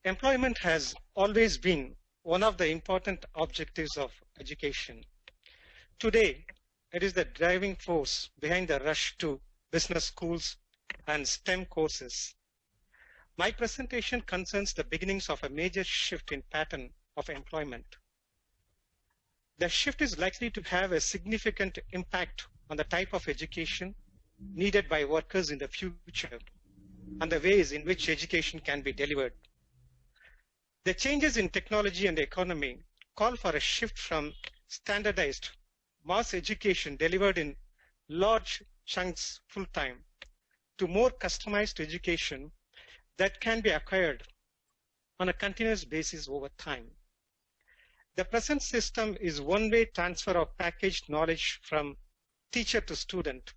Employment has always been one of the important objectives of education. Today, it is the driving force behind the rush to business schools and STEM courses. My presentation concerns the beginnings of a major shift in pattern of employment. The shift is likely to have a significant impact on the type of education needed by workers in the future and the ways in which education can be delivered. The changes in technology and the economy call for a shift from standardized mass education delivered in large chunks full-time to more customized education that can be acquired on a continuous basis over time. The present system is one-way transfer of packaged knowledge from teacher to student.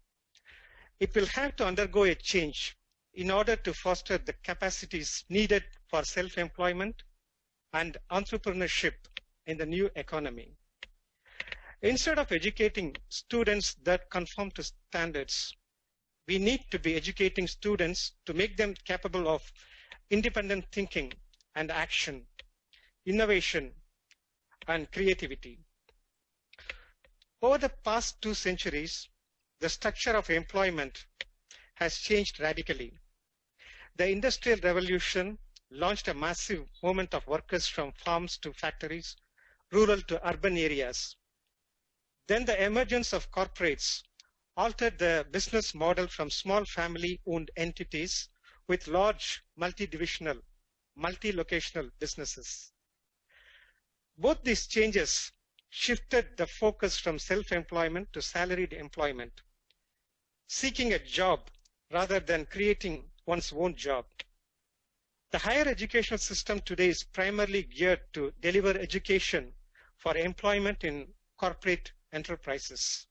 It will have to undergo a change in order to foster the capacities needed for self-employment and entrepreneurship in the new economy. Instead of educating students that conform to standards, we need to be educating students to make them capable of independent thinking and action, innovation, and creativity. Over the past 2 centuries, the structure of employment has changed radically. The Industrial Revolution launched a massive movement of workers from farms to factories, rural to urban areas. Then the emergence of corporates altered the business model from small family-owned entities with large multi-divisional, multi-locational businesses. Both these changes shifted the focus from self-employment to salaried employment, seeking a job rather than creating one's own job. The higher educational system today is primarily geared to deliver education for employment in corporate enterprises.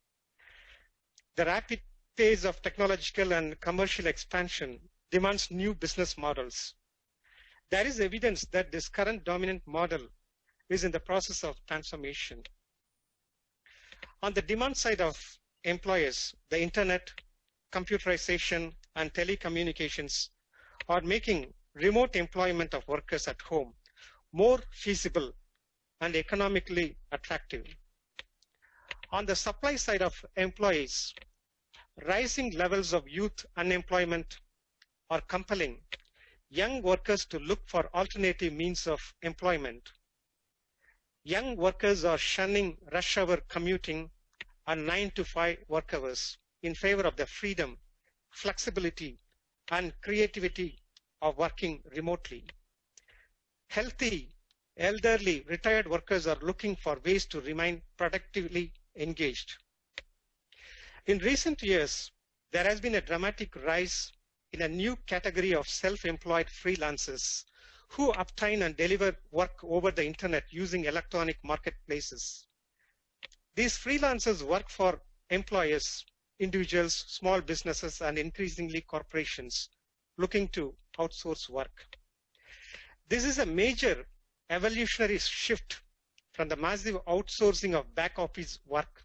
The rapid pace of technological and commercial expansion demands new business models. There is evidence that this current dominant model is in the process of transformation. On the demand side of employers, the internet, computerization, and telecommunications are making remote employment of workers at home more feasible and economically attractive. On the supply side of employees, rising levels of youth unemployment are compelling young workers to look for alternative means of employment. Young workers are shunning rush hour commuting and 9-to-5 work hours in favor of the freedom, flexibility, and creativity of working remotely. Healthy, elderly, retired workers are looking for ways to remain productively engaged. In recent years, there has been a dramatic rise in a new category of self-employed freelancers who obtain and deliver work over the internet using electronic marketplaces. These freelancers work for employers, individuals, small businesses, and increasingly corporations looking to outsource work. This is a major evolutionary shift from the massive outsourcing of back office work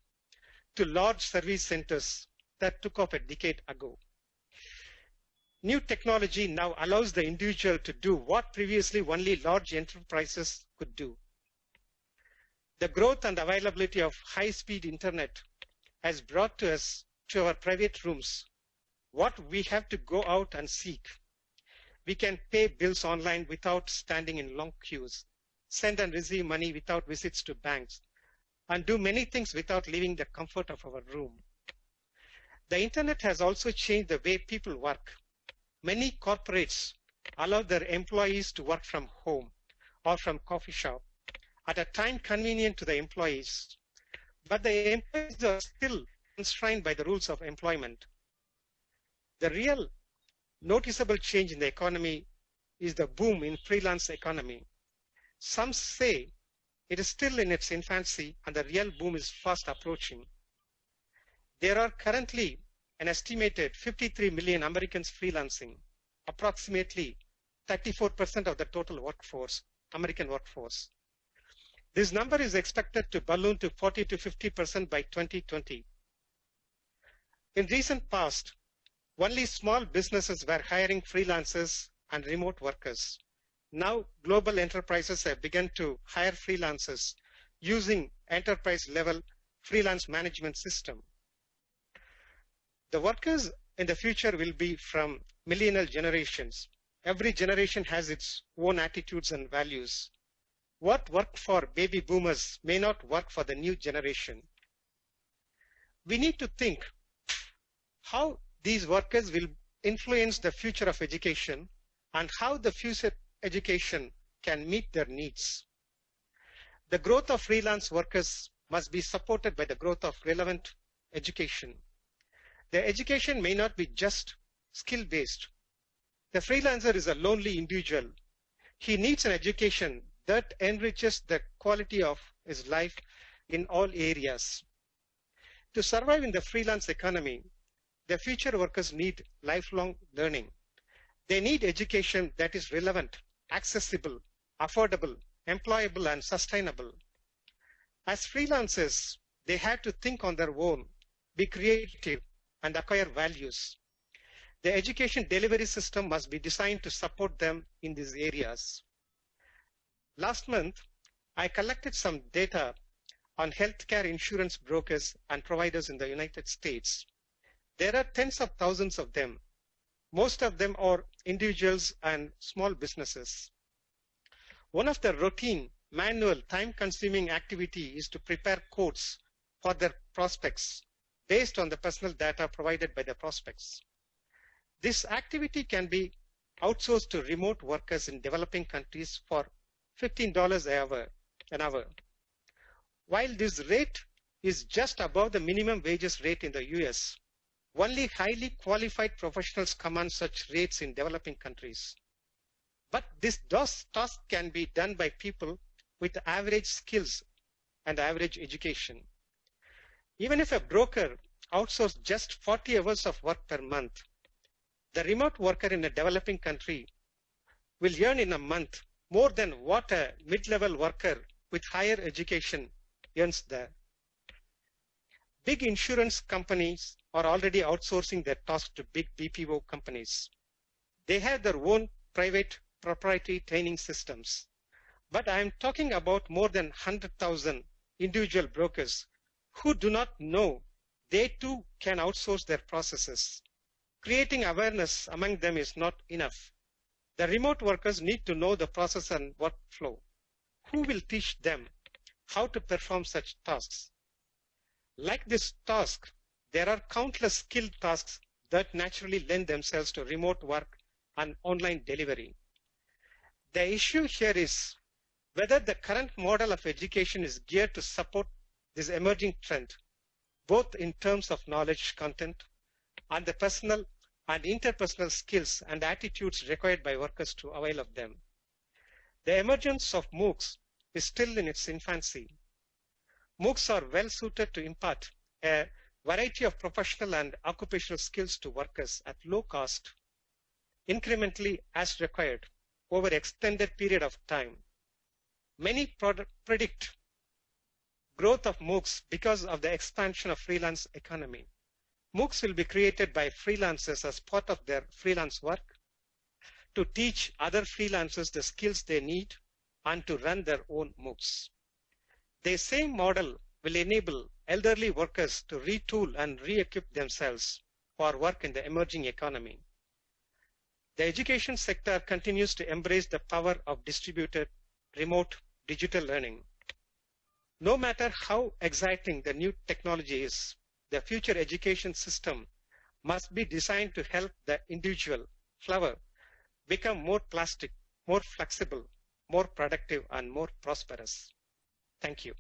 to large service centers that took off a decade ago. New technology now allows the individual to do what previously only large enterprises could do. The growth and availability of high-speed internet has brought to us, to our private rooms, what we have to go out and seek. We can pay bills online without standing in long queues, send and receive money without visits to banks, and do many things without leaving the comfort of our room. The internet has also changed the way people work. Many corporates allow their employees to work from home or from coffee shop at a time convenient to the employees, but the employees are still constrained by the rules of employment. The real noticeable change in the economy is the boom in freelance economy. Some say it is still in its infancy and the real boom is fast approaching. There are currently an estimated 53 million Americans freelancing, approximately 34% of the total workforce, American workforce. This number is expected to balloon to 40 to 50% by 2020. In recent past, only small businesses were hiring freelancers and remote workers. Now, global enterprises have begun to hire freelancers using enterprise-level freelance management system. The workers in the future will be from millennial generations. Every generation has its own attitudes and values. What worked for baby boomers may not work for the new generation. We need to think how these workers will influence the future of education and how the future education can meet their needs. The growth of freelance workers must be supported by the growth of relevant education. The education may not be just skill-based. The freelancer is a lonely individual. He needs an education that enriches the quality of his life in all areas. To survive in the freelance economy, the future workers need lifelong learning. They need education that is relevant, accessible, affordable, employable, and sustainable. As freelancers, they have to think on their own, be creative, and acquire values. The education delivery system must be designed to support them in these areas. Last month, I collected some data on healthcare insurance brokers and providers in the United States. There are tens of thousands of them. Most of them are individuals and small businesses. One of the routine, manual, time-consuming activity is to prepare quotes for their prospects based on the personal data provided by the prospects. This activity can be outsourced to remote workers in developing countries for $15 an hour. While this rate is just above the minimum wages rate in the US, only highly qualified professionals command such rates in developing countries. But this task can be done by people with average skills and average education. Even if a broker outsources just 40 hours of work per month, the remote worker in a developing country will earn in a month more than what a mid-level worker with higher education earns there. Big insurance companies are already outsourcing their tasks to big BPO companies. They have their own private proprietary training systems. But I am talking about more than 100,000 individual brokers who do not know they too can outsource their processes. Creating awareness among them is not enough. The remote workers need to know the process and workflow. Who will teach them how to perform such tasks? Like this task, there are countless skilled tasks that naturally lend themselves to remote work and online delivery. The issue here is whether the current model of education is geared to support this emerging trend, both in terms of knowledge content and the personal and interpersonal skills and attitudes required by workers to avail of them. The emergence of MOOCs is still in its infancy. MOOCs are well suited to impart a variety of professional and occupational skills to workers at low cost, incrementally as required over an extended period of time. Many predict growth of MOOCs because of the expansion of freelance economy. MOOCs will be created by freelancers as part of their freelance work to teach other freelancers the skills they need and to run their own MOOCs. The same model will enable elderly workers to retool and re-equip themselves for work in the emerging economy. The education sector continues to embrace the power of distributed, remote, digital learning. No matter how exciting the new technology is, the future education system must be designed to help the individual flower, become more plastic, more flexible, more productive, and more prosperous. Thank you.